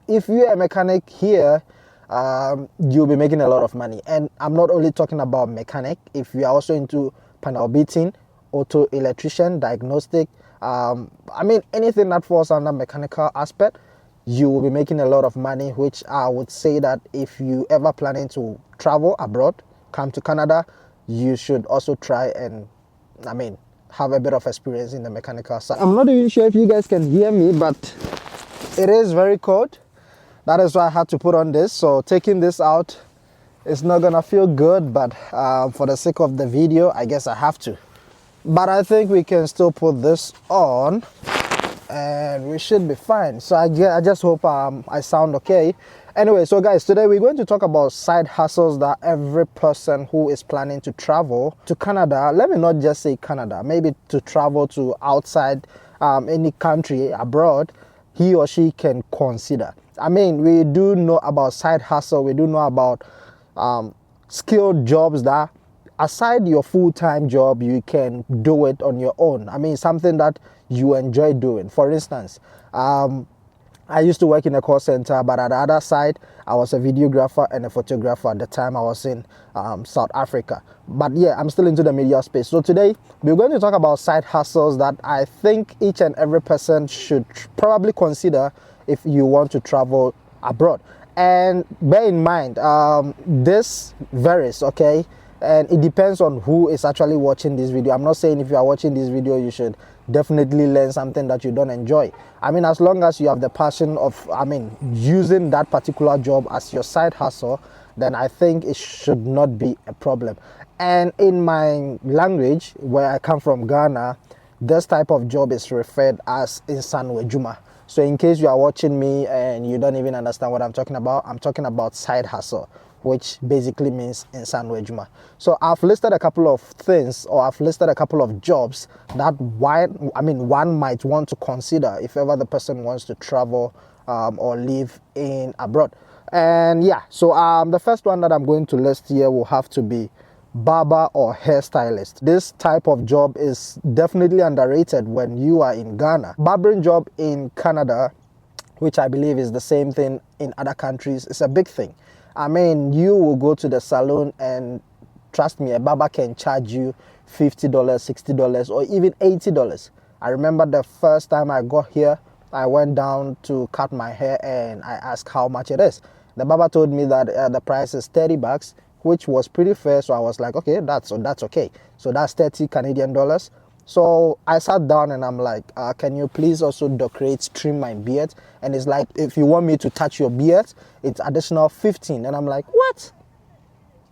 if you're a mechanic here, you'll be making a lot of money. And I'm not only talking about mechanic. If you are also into panel beating, auto electrician, diagnostic, I mean anything that falls under mechanical aspect, you will be making a lot of money, which I would say that if you ever planning to travel abroad, come to Canada, you should also try and, I mean, have a bit of experience in the mechanical side. I'm not even sure if you guys can hear me, but it is very cold. That is why I had to put on this. So taking this out, it's not gonna feel good, but for the sake of the video, I guess I have to. But I think we can still put this on and we should be fine. So I just hope I sound okay. Anyway, so guys, today we're going to talk about side hustles that every person who is planning to travel to Canada, let me not just say Canada, maybe to travel to outside any country abroad, he or she can consider. I mean, we do know about side hustle, we do know about skilled jobs that aside your full-time job, you can do it on your own. I mean, something that you enjoy doing. For instance, I used to work in a call center, but at the other side, I was a videographer and a photographer at the time I was in South Africa. But yeah, I'm still into the media space. So today, we're going to talk about side hustles that I think each and every person should probably consider if you want to travel abroad. And bear in mind, this varies, okay? And it depends on who is actually watching this video. I'm not saying if you are watching this video, you should definitely learn something that you don't enjoy. I mean, as long as you have the passion of, I mean, using that particular job as your side hustle, then I think it should not be a problem. And in my language, where I come from, Ghana, this type of job is referred as Insanwe Juma. So in case you are watching me and you don't even understand what I'm talking about side hustle, which basically means Insanwe Juma. So I've listed a couple of things, or I've listed a couple of jobs that one might want to consider if ever the person wants to travel or live in abroad. And yeah, so the first one that I'm going to list here will have to be barber or hairstylist. This type of job is definitely underrated when you are in Ghana. Barbering job in Canada, which I believe is the same thing in other countries, is a big thing. I mean, you will go to the salon and trust me, a barber can charge you $50, $60, or even $80. I remember the first time I got here, I went down to cut my hair and I asked how much it is. The barber told me that the price is $30, which was pretty fair. So I was like, okay, that's okay. So that's 30 Canadian dollars. So I sat down and I'm like, can you please also trim my beard? And it's like, if you want me to touch your beard, it's additional 15. And I'm like, what?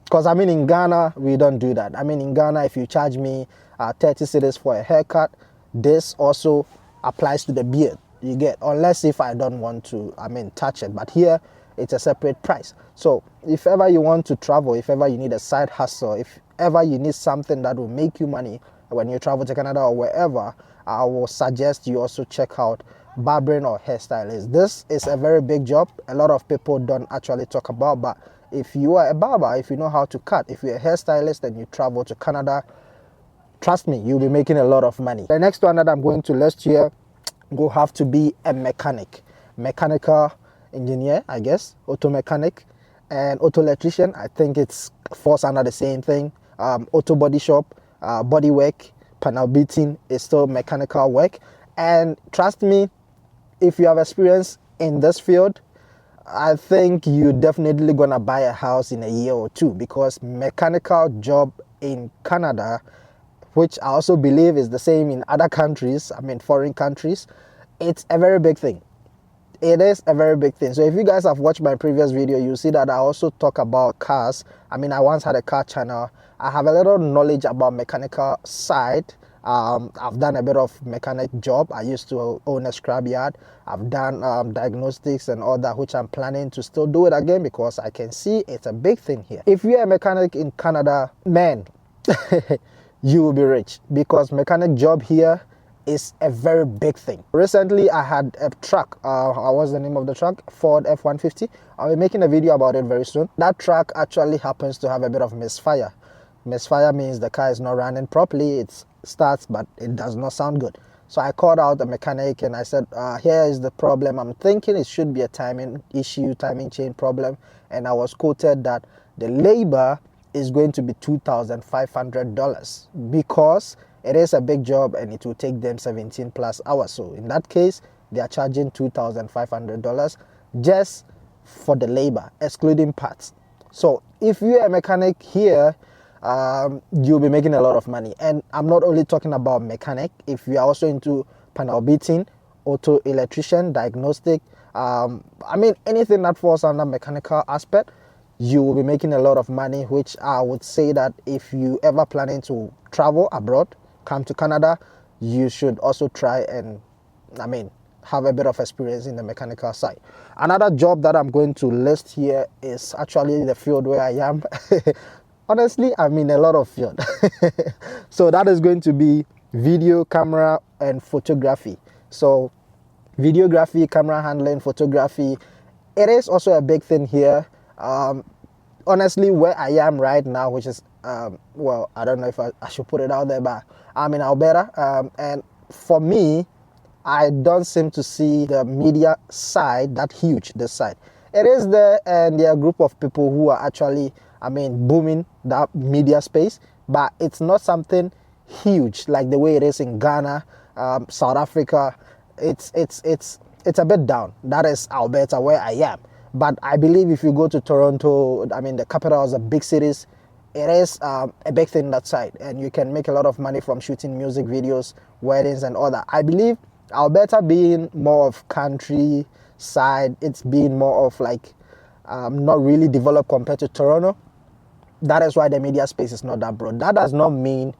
Because I mean, in Ghana, we don't do that. I mean, in Ghana, if you charge me 30 cedis for a haircut, this also applies to the beard. You get, unless if I don't want to, touch it. But here, it's a separate price. So if ever you want to travel, if ever you need a side hustle, if ever you need something that will make you money when you travel to Canada or wherever, I will suggest you also check out barbering or hairstylist. This is a very big job. A lot of people don't actually talk about, but if you are a barber, if you know how to cut, if you're a hairstylist and you travel to Canada, trust me, you'll be making a lot of money. The next one that I'm going to list here will have to be a mechanical engineer, I guess, auto mechanic, and auto electrician. I think it's falls under the same thing. Auto body shop, body work, panel beating is still mechanical work. And trust me, if you have experience in this field, I think you're definitely gonna buy a house in a year or two, because mechanical job in Canada, which I also believe is the same in other countries, foreign countries, it's a very big thing. It is a very big thing. So if you guys have watched my previous video, you see that I also talk about cars. I once had a car channel. I have a little knowledge about mechanical side. I've done a bit of mechanic job. I used to own a scrapyard. I've done diagnostics and all that, which I'm planning to still do it again, because I can see it's a big thing here. If you're a mechanic in Canada, man, you will be rich, because mechanic job here is a very big thing. Recently, I had a truck. What's the name of the truck? Ford F-150. I'll be making a video about it very soon. That truck actually happens to have a bit of misfire. Misfire means the car is not running properly. It starts, but it does not sound good. So I called out the mechanic and I said, here is the problem. I'm thinking it should be a timing issue, timing chain problem. And I was quoted that the labor is going to be $2,500 because it is a big job and it will take them 17 plus hours. So in that case, they are charging $2,500 just for the labor, excluding parts. So if you're a mechanic here, you'll be making a lot of money. And I'm not only talking about mechanic. If you are also into panel beating, auto electrician, diagnostic, I mean anything that falls under mechanical aspect, you will be making a lot of money, which I would say that if you ever planning to travel abroad, come to Canada, you should also try and have a bit of experience in the mechanical side. Another job that I'm going to list here is actually the field where I am. Honestly, I'm in a lot of field. So that is going to be video, camera, and photography. So videography, camera handling, photography, it is also a big thing here. Honestly, where I am right now, which is, well, I don't know if I should put it out there, but I'm in Alberta. And for me, I don't seem to see the media side that huge, this side. It is there, and there are a group of people who are actually, booming that media space, but it's not something huge like the way it is in Ghana, South Africa. It's a bit down. That is Alberta, where I am. But I believe if you go to Toronto, the capitals, the big cities, it is a big thing that side, and you can make a lot of money from shooting music videos, weddings, and all that. I believe Alberta being more of country side, it's being more of like not really developed compared to Toronto. That is why the media space is not that broad. That does not mean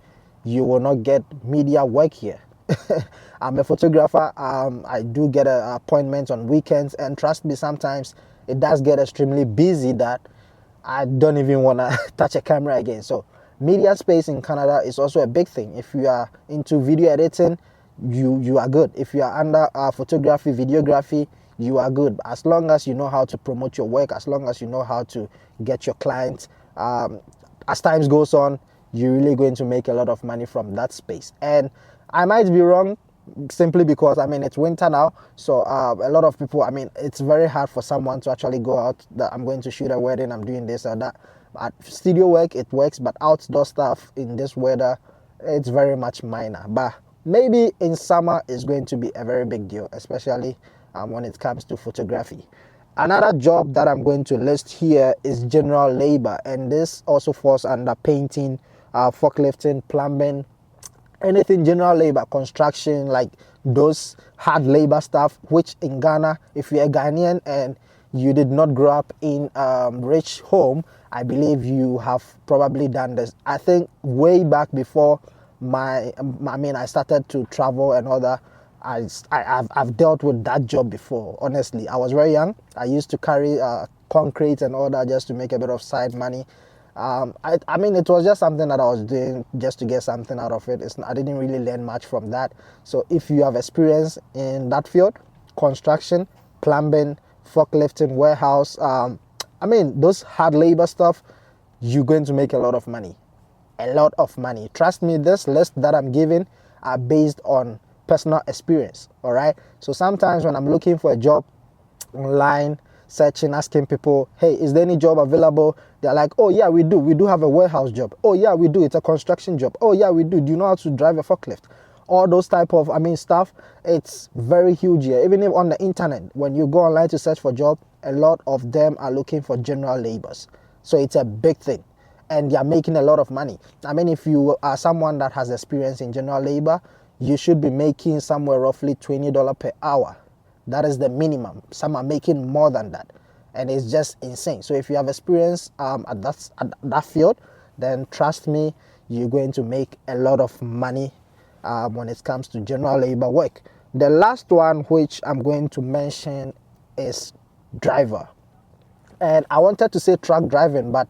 you will not get media work here. I'm a photographer. I do get appointments on weekends, and trust me, sometimes it does get extremely busy that I don't even want to touch a camera again. So media space in Canada is also a big thing. If you are into video editing, you are good. If you are under photography, videography, you are good. As long as you know how to promote your work, as long as you know how to get your clients, as time goes on, you're really going to make a lot of money from that space. And I might be wrong, simply because it's winter now, so a lot of people, it's very hard for someone to actually go out that I'm going to shoot a wedding, I'm doing this or that. But studio work, it works, but outdoor stuff in this weather, it's very much minor. But maybe in summer it's going to be a very big deal, especially when it comes to photography. Another job that I'm going to list here is general labor, and this also falls under painting, forklifting, plumbing, anything general labor, construction, like those hard labor stuff, which in Ghana, if you're a Ghanaian and you did not grow up in rich home, I believe you have probably done this. I think way back before I started to travel and all that, I've dealt with that job before. Honestly, I was very young. I used to carry concrete and all that just to make a bit of side money. It was just something that I was doing just to get something out of it. I didn't really learn much from that. So if you have experience in that field, construction, plumbing, forklifting, warehouse, those hard labor stuff, you're going to make a lot of money. A lot of money. Trust me, this list that I'm giving are based on personal experience. All right. So sometimes when I'm looking for a job online, searching, asking people, hey, is there any job available? They're like, oh yeah, we do have a warehouse job. Oh yeah, we do, it's a construction job. Oh yeah, we do you know how to drive a forklift? All those type of stuff, it's very huge here. Even if on the internet, when you go online to search for job, a lot of them are looking for general laborers. So it's a big thing, and they're making a lot of money. If you are someone that has experience in general labor, you should be making somewhere roughly $20 per hour. That is the minimum. Some are making more than that, and it's just insane. So if you have experience at that field, then trust me, you're going to make a lot of money when it comes to general labor work. The last one which I'm going to mention is driver. And I wanted to say truck driving, but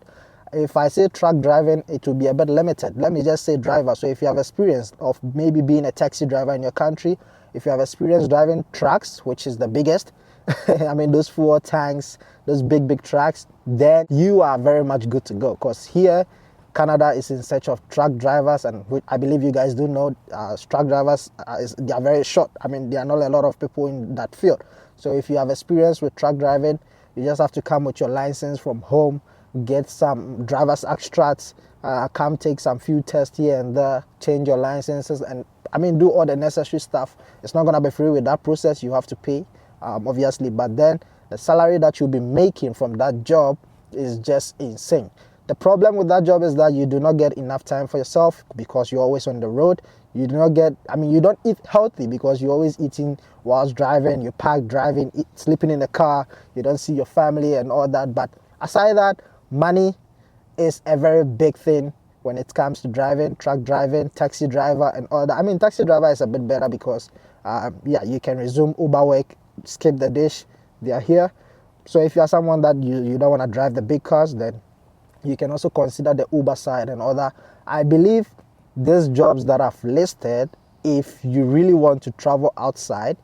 if I say truck driving, it will be a bit limited. Let me just say driver. So if you have experience of maybe being a taxi driver in your country, if you have experience driving trucks, which is the biggest, those fuel tanks, those big trucks, then you are very much good to go. Because here Canada is in search of truck drivers, and I believe you guys do know truck drivers, they are very short. I mean, there are not a lot of people in that field. So if you have experience with truck driving, you just have to come with your license from home, get some driver's extracts, come take some few tests here and there, change your licenses, and I mean, do all the necessary stuff. It's not going to be free with that process. You have to pay, obviously, but then the salary that you'll be making from that job is just insane. The problem with that job is that you do not get enough time for yourself because you're always on the road. You do not get, I mean, you don't eat healthy because you're always eating whilst driving, you park driving, sleeping in the car, you don't see your family and all that. But aside that, money is a very big thing when it comes to driving, truck driving, taxi driver and all that. I mean, taxi driver is a bit better because, yeah, you can resume Uber work, skip the dish, they are here. So if you are someone that you don't want to drive the big cars, then you can also consider the Uber side and all that. I believe these jobs that I've listed, if you really want to travel outside,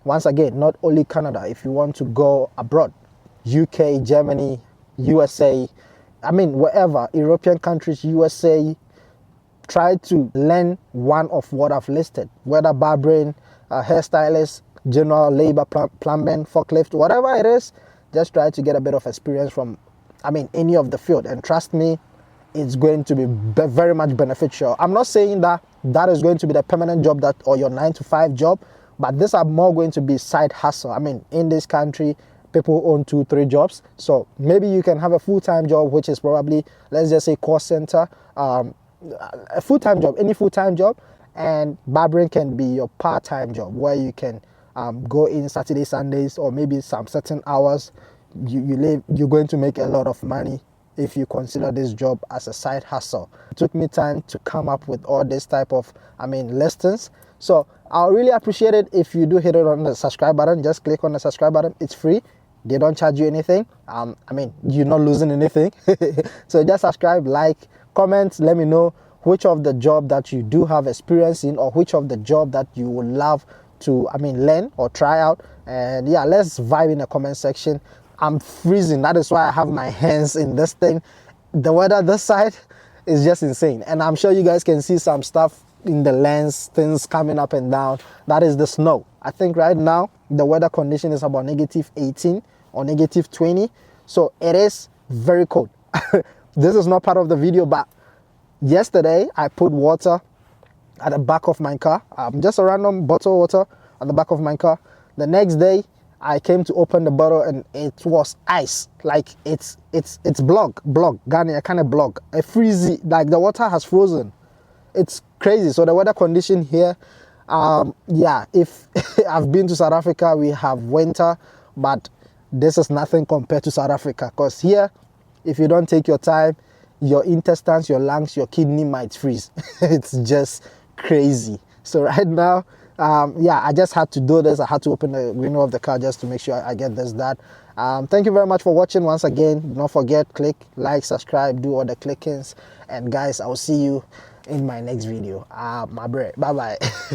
once again, not only Canada, if you want to go abroad, UK, Germany, USA, I mean, wherever, European countries, USA, try to learn one of what I've listed, whether barbering, hairstylist, general labor, plumbing, forklift, whatever it is, just try to get a bit of experience from, I mean, any of the field. And trust me, it's going to be very much beneficial. I'm not saying that that is going to be the permanent job that or your 9-to-5 job, but these are more going to be side hustle. I mean, in this country, people own 2-3 jobs. So maybe you can have a full-time job, which is probably, let's just say, call center, a full-time job, any full-time job, and barbering can be your part-time job where you can go in Saturday, Sundays, or maybe some certain hours. You're going to make a lot of money if you consider this job as a side hustle. It took me time to come up with all this type of, I mean, listings. So I'll really appreciate it if you do hit it on the subscribe button. Just click on the subscribe button. It's free. They don't charge you anything. I mean, you're not losing anything. So just subscribe, like, comment, let me know which of the job that you do have experience in, or which of the job that you would love to, I mean, learn or try out. And yeah, let's vibe in the comment section. I'm freezing. That is why I have my hands in this thing. The weather this side is just insane. And I'm sure you guys can see some stuff in the lens, things coming up and down. That is the snow. I think right now the weather condition is about -18 or -20. So it is very cold. This is not part of the video, but yesterday I put water at the back of my car, just a random bottle of water at the back of my car. The next day I came to open the bottle and it was ice. Like it's block, Ghana kind of block, a freezy, like the water has frozen. It's crazy. So the weather condition here, yeah, if I've been to South Africa, we have winter, but this is nothing compared to South Africa, because here, if you don't take your time, your intestines, your lungs, your kidney might freeze. It's just crazy. So right now, yeah, I just had to do this. I had to open the window of the car just to make sure I get this done. Thank you very much for watching once again. Don't forget, click like, subscribe, do all the clickings, and guys, I will see you in my next video. My bro, bye bye.